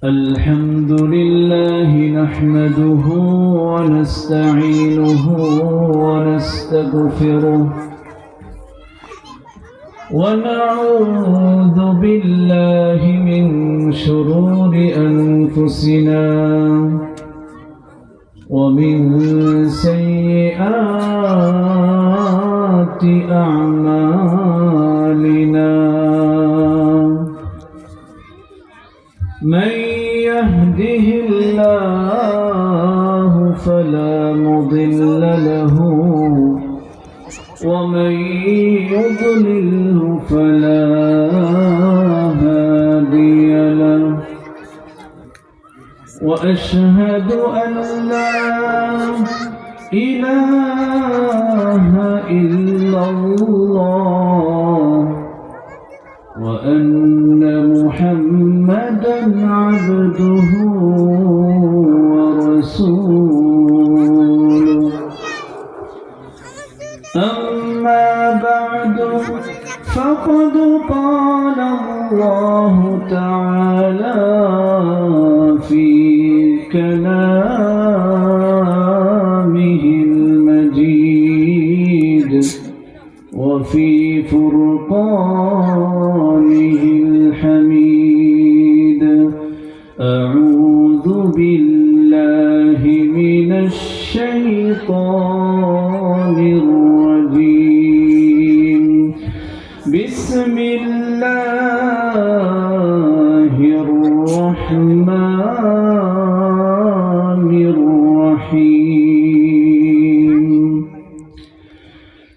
الحمد لله نحمده ونستعينه ونستغفره ونعوذ بالله من شرور أنفسنا ومن سيئات أعمالنا من يهده الله فلا مضل له ومن يضلله فلا هادي له وأشهد أن لا إله إلا الله وأن محمدًا عبده ورسوله أما بعد فقد قال الله تعالى في كلامه المجيد وفي فرقانه الحميد أعوذ بالله من الشيطان الرجيم بسم الله الرحمن الرحيم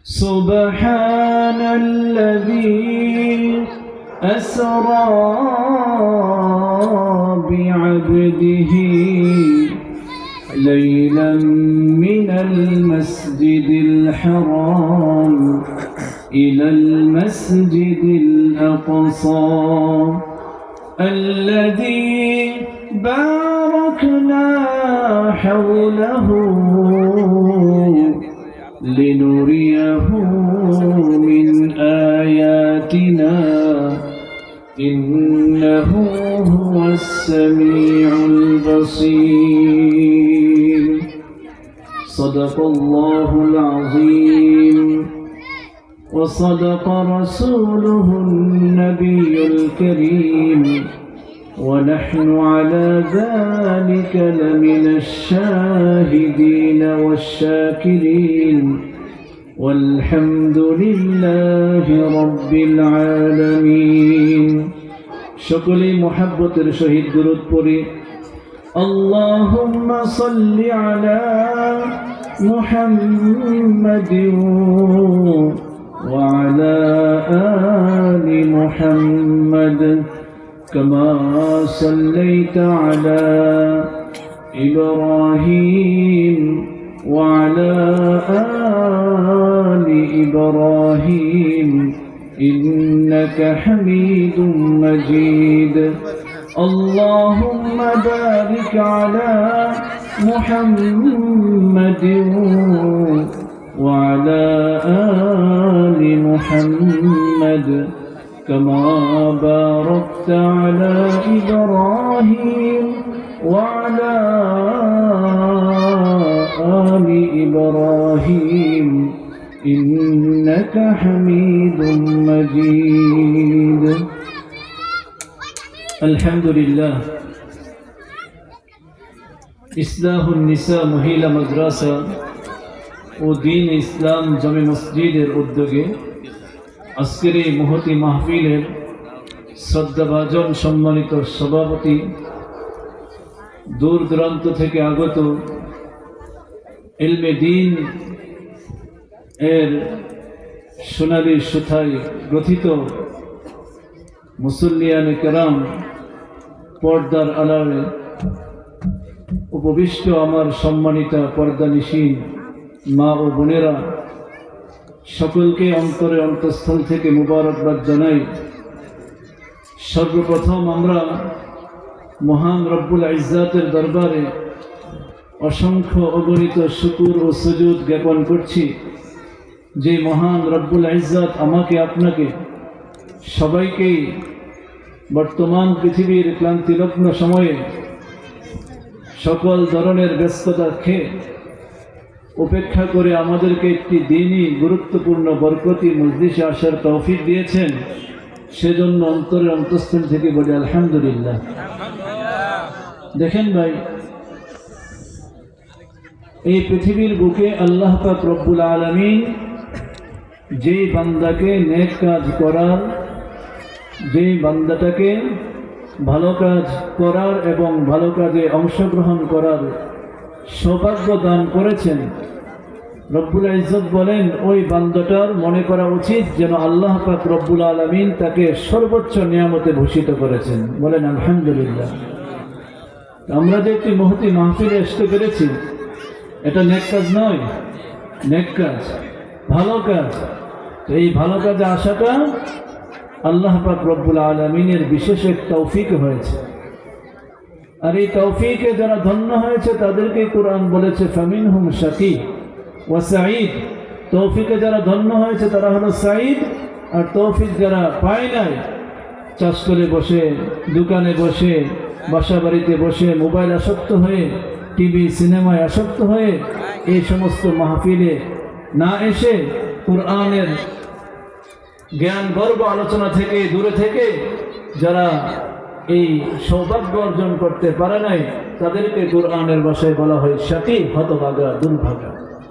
سبحان الذي أسرى بعبده ليلا من المسجد الحرام إلى المسجد الأقصى الذي باركنا حوله لنريه من آياتنا إنه هو السميع البصير صدق الله العظيم وصدق رسوله النبي الكريم ونحن على ذلك لمن الشاهدين والشاكرين والحمد لله رب العالمين شكري محبة الشهيد درود پڑھی اللهم صل على محمد وعلى آل محمد كما صليت على إبراهيم وعلى آل إبراهيم إنك حميد مجيد اللهم بارك على محمد وعلى آل محمد كما باركت على إبراهيم وعلى آل إبراهيم إنك حميد مجيد الحمد لله إصلاح النساء মহিলা মাদ্রাসা ও দ্বীন ইসলাম জামে মসজিদের উদ্যোগে আজকের এই মহতি মাহফিলের শ্রদ্ধাভাজন সম্মানিত সভাপতি দূর দূরান্ত থেকে আগত ইলমে দ্বীন এর সোনালী সুতায় গ্রথিত মুসল্লিয়ানে কেরাম পর্দার আড়ালে উপবিষ্ট আমার সম্মানিতা পর্দানিশীন মা ও বোনেরা সকলকে অন্তরে অন্তঃস্থল থেকে মুবারকবাদ জানাই। সর্বপ্রথম আমরা মহান রব্বুল ইজ্জাতের দরবারে অসংখ্য অগণিত শুকর ও সুজুদ জ্ঞাপন করছি যে মহান রব্বুল ইজ্জত আমাকে আপনাকে সবাইকেই বর্তমান পৃথিবীর ক্লান্তিলগ্ন সময়ে সকল ধরনের ব্যস্ততা খেয়ে উপেক্ষা করে আমাদেরকে একটি দিনই গুরুত্বপূর্ণ বরকতি মজলিসে আসার তৌফিক দিয়েছেন, সেজন্য অন্তরের অন্তঃস্থল থেকে বলি আলহামদুলিল্লাহ। দেখেন ভাই, এই পৃথিবীর বুকে আল্লাহ পাক রব্বুল আলামিন যেই বান্দাকে নেক কাজ করার, যেই বান্দাটাকে ভালো কাজ করার এবং ভালো কাজে অংশগ্রহণ করার সৌভাগ্য দান করেছেন, রব্বুল ইজ্জত বলেন ওই বান্দাটার মনে করা উচিত যেন আল্লাহ পাক রব্বুল আলামিন তাকে সর্বোচ্চ নিয়ামতে ভূষিত করেছেন। বলেন আলহামদুলিল্লাহ। আমরা যে একটি মহতি মাহফিলে আসতে পেরেছি, এটা নেক কাজ নয়, নেক কাজ, ভালো কাজ। এই ভালো কাজে আসাটা আল্লাহ পাক রব্বুল আলামিনের বিশেষ এক তৌফিক হয়েছে। আর এই তৌফিকে যারা ধন্য হয়েছে তাদেরকে কোরআন বলেছে ফামিনহুম শাকী ওয়া সাঈদ। তৌফিকে যারা ধন্য হয়েছে তারা হলো সাঈদ, আর তৌফিক যারা পায় নাই, চাষ করে বসে, দোকানে বসে, বাসা বাড়িতে বসে, মোবাইল আসক্ত হয়ে, টিভি সিনেমায় আসক্ত হয়ে, এই সমস্ত মাহফিলে না এসে কোরআনের জ্ঞান গর্ব আলোচনা থেকে দূরে থেকে যারা এই সৌভাগ্য অর্জন করতে পারে নাই, তাদেরকে কোরআনের ভাষায় বলা হয় শাকী, হতভাগা, দুর্ভাগা।